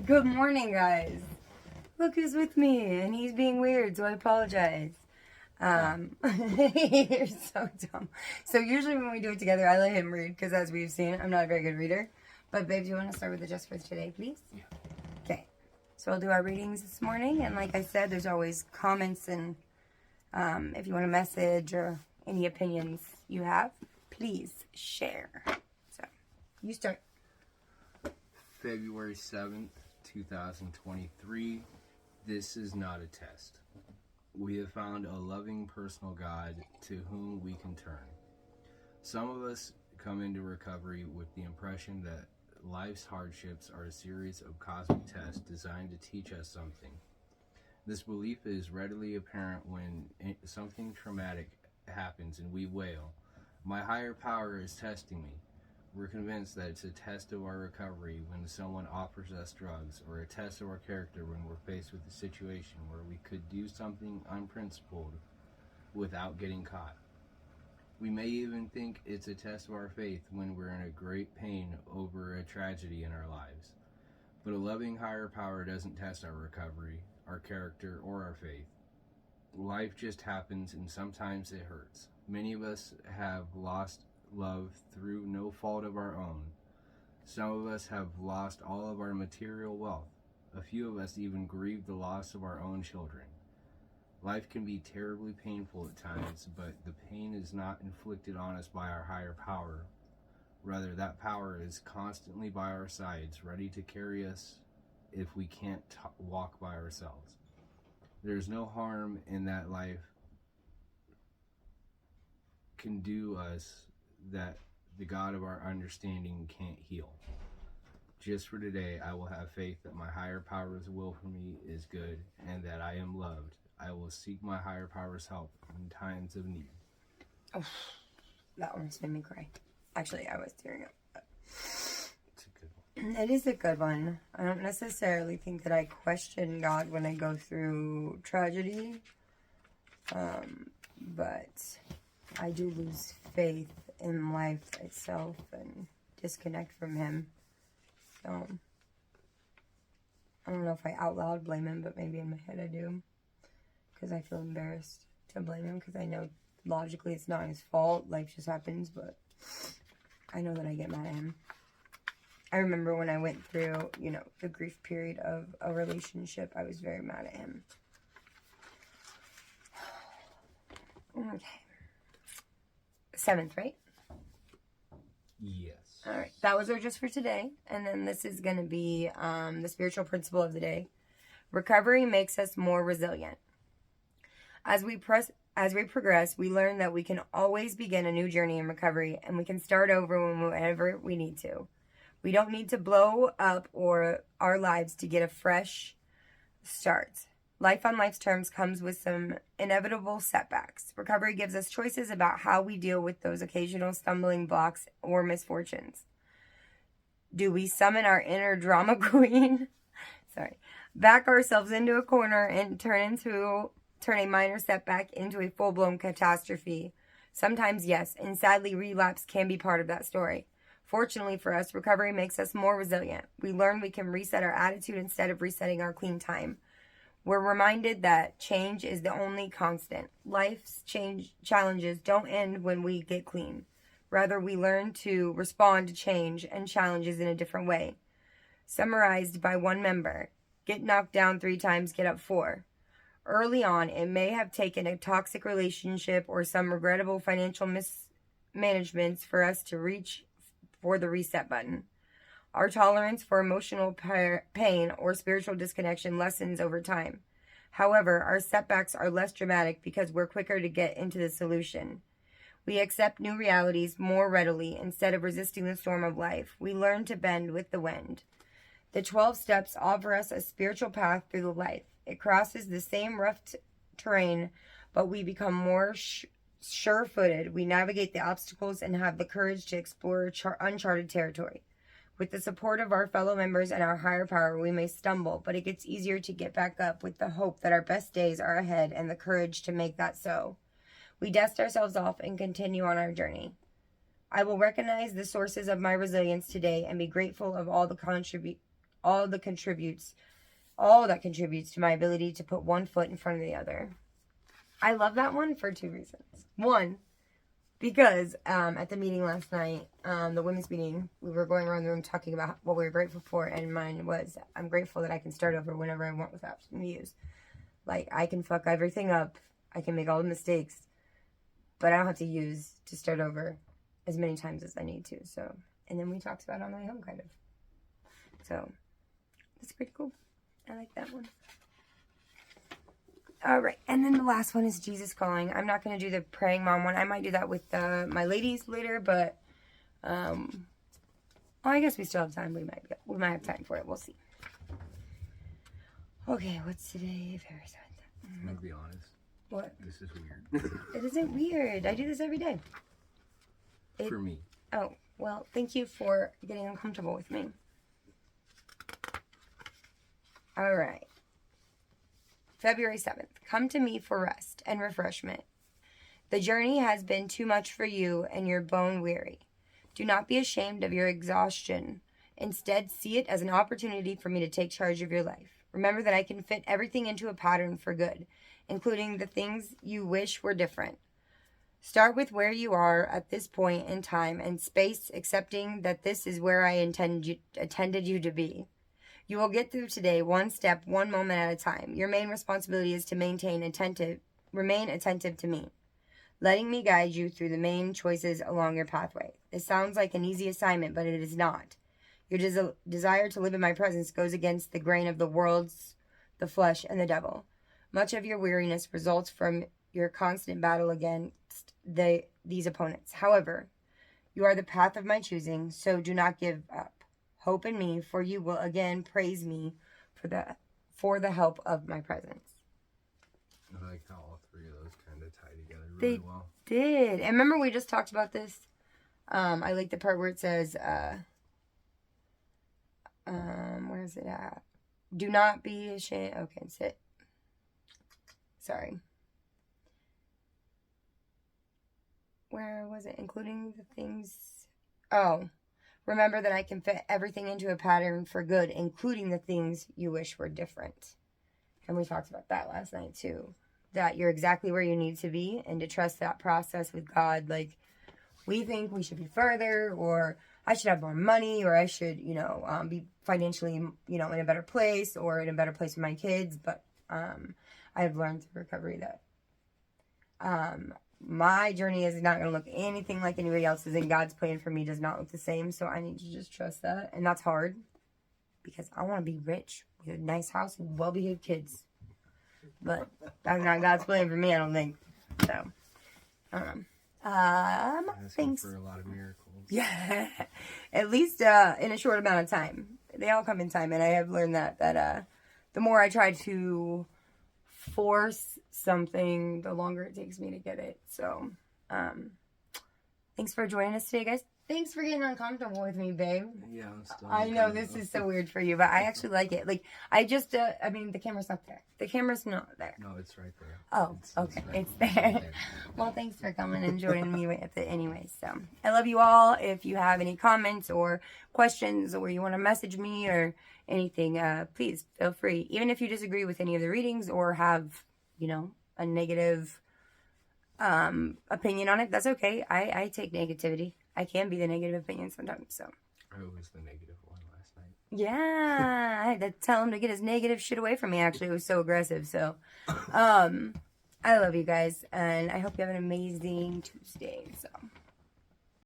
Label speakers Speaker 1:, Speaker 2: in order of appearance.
Speaker 1: Good morning, guys. Look who's with me, and he's being weird, so I apologize. You're so dumb. So usually when we do it together, I let him read, because as we've seen, I'm not a very good reader. But babe, do you want to start with the just for today, please?
Speaker 2: Yeah.
Speaker 1: Okay. So I'll do our readings this morning, and like I said, there's always comments, and if you want a message or any opinions you have, please share. So, you start.
Speaker 2: February 7th, 2023. This is not a test. We have found a loving personal God to whom we can turn. Some of us come into recovery with the impression that life's hardships are a series of cosmic tests designed to teach us something. This belief is readily apparent when something traumatic happens and we wail, "My higher power is testing me." We're convinced that it's a test of our recovery when someone offers us drugs, or a test of our character when we're faced with a situation where we could do something unprincipled without getting caught. We may even think it's a test of our faith when we're in a great pain over a tragedy in our lives. But a loving higher power doesn't test our recovery, our character, or our faith. Life just happens, and sometimes it hurts. Many of us have lost love through no fault of our own. Some of us have lost all of our material wealth. A few of us even grieve the loss of our own children. Life can be terribly painful at times, but the pain is not inflicted on us by our higher power. Rather, that power is constantly by our sides, ready to carry us if we can't walk by ourselves. There's no harm in that life can do us that the God of our understanding can't heal. Just for today, I will have faith that my higher power's will for me is good and that I am loved. I will seek my higher power's help in times of need.
Speaker 1: Oh, that almost made me cry. Actually, I was tearing up.
Speaker 2: It's a good one.
Speaker 1: It is a good one. I don't necessarily think that I question God when I go through tragedy. But I do lose faith in life itself and disconnect from Him. So, I don't know if I out loud blame Him, but maybe in my head I do. Because I feel embarrassed to blame Him, because I know logically it's not His fault. Life just happens, but I know that I get mad at Him. I remember when I went through, the grief period of a relationship, I was very mad at Him. Okay. 7th, right?
Speaker 2: Yes.
Speaker 1: All right. That was our just for today. And then this is going to be the spiritual principle of the day. Recovery makes us more resilient. As we progress, we learn that we can always begin a new journey in recovery, and we can start over whenever we need to. We don't need to blow up our lives to get a fresh start. Life on life's terms comes with some inevitable setbacks. Recovery gives us choices about how we deal with those occasional stumbling blocks or misfortunes. Do we summon our inner drama queen? Back ourselves into a corner and turn a minor setback into a full-blown catastrophe? Sometimes yes, and sadly relapse can be part of that story. Fortunately for us, recovery makes us more resilient. We learn we can reset our attitude instead of resetting our clean time. We're reminded that change is the only constant. Life's challenges don't end when we get clean. Rather, we learn to respond to change and challenges in a different way. Summarized by one member: get knocked down 3 times, get up 4. Early on, it may have taken a toxic relationship or some regrettable financial mismanagements for us to reach for the reset button. Our tolerance for emotional pain or spiritual disconnection lessens over time. However, our setbacks are less dramatic because we're quicker to get into the solution. We accept new realities more readily instead of resisting the storm of life. We learn to bend with the wind. The 12 steps offer us a spiritual path through the life. It crosses the same rough terrain, but we become more sure-footed. We navigate the obstacles and have the courage to explore uncharted territory. With the support of our fellow members and our higher power, we may stumble, but it gets easier to get back up with the hope that our best days are ahead and the courage to make that so. We dust ourselves off and continue on our journey. I will recognize the sources of my resilience today and be grateful of all all that contributes to my ability to put one foot in front of the other. I love that one for two reasons. One, because at the meeting last night, the women's meeting, we were going around the room talking about what we were grateful for, and mine was, I'm grateful that I can start over whenever I want without views. Like, I can fuck everything up, I can make all the mistakes, but I don't have to use to start over as many times as I need to. So, and then we talked about it on the way home, kind of. So, that's pretty cool. I like that one. All right, and then the last one is Jesus Calling. I'm not going to do the praying mom one. I might do that with my ladies later, but well, I guess we still have time. We might have time for it. We'll see. Okay, what's today?
Speaker 2: I'm going to be honest.
Speaker 1: What?
Speaker 2: This is weird.
Speaker 1: It isn't weird. I do this every day.
Speaker 2: For me.
Speaker 1: Oh, well, thank you for getting uncomfortable with me. All right. February 7th. Come to me for rest and refreshment. The journey has been too much for you and you're bone weary. Do not be ashamed of your exhaustion. Instead, see it as an opportunity for me to take charge of your life. Remember that I can fit everything into a pattern for good, including the things you wish were different. Start with where you are at this point in time and space, accepting that this is where I intended you to be. You will get through today one step, one moment at a time. Your main responsibility is to remain attentive to me, letting me guide you through the main choices along your pathway. It sounds like an easy assignment, but it is not. Your desire to live in my presence goes against the grain of the world's, the flesh, and the devil. Much of your weariness results from your constant battle against these opponents. However, you are the path of my choosing, so do not give up. Hope in me, for you will again praise me for the help of my presence.
Speaker 2: I like how all three of those kind of tie together really well.
Speaker 1: They did. And remember we just talked about this? I like the part where it says, where is it at? Do not be ashamed. Okay, that's it. Sorry. Where was it? Including the things. Oh. Remember that I can fit everything into a pattern for good, including the things you wish were different. And we talked about that last night too. That you're exactly where you need to be and to trust that process with God. Like, we think we should be further, or I should have more money, or I should, be financially, in a better place, or in a better place with my kids. But I have learned through recovery that my journey is not going to look anything like anybody else's, and God's plan for me does not look the same. So I need to just trust that. And that's hard because I want to be rich with a nice house and well-behaved kids. But that's not God's plan for me, I don't think. So, I don't know. Thanks
Speaker 2: for a lot of miracles.
Speaker 1: Yeah. At least in a short amount of time. They all come in time, and I have learned that the more I try to force something, the longer it takes me to get it. So, thanks for joining us today, guys. Thanks for getting uncomfortable with me, babe.
Speaker 2: Yeah, I'm still.
Speaker 1: I know this is so weird for you, but I actually like it. Like, I just, the camera's not there. The camera's not there.
Speaker 2: No, it's right there.
Speaker 1: Oh, okay. It's there. Well, thanks for coming and joining me with it anyway. So, I love you all. If you have any comments or questions, or you want to message me or anything, please feel free. Even if you disagree with any of the readings or have, a negative opinion on it, that's okay. I take negativity. I can be the negative opinion sometimes, so.
Speaker 2: I was the negative one last night.
Speaker 1: Yeah, I had to tell him to get his negative shit away from me, actually. It was so aggressive, so. I love you guys, and I hope you have an amazing Tuesday, so.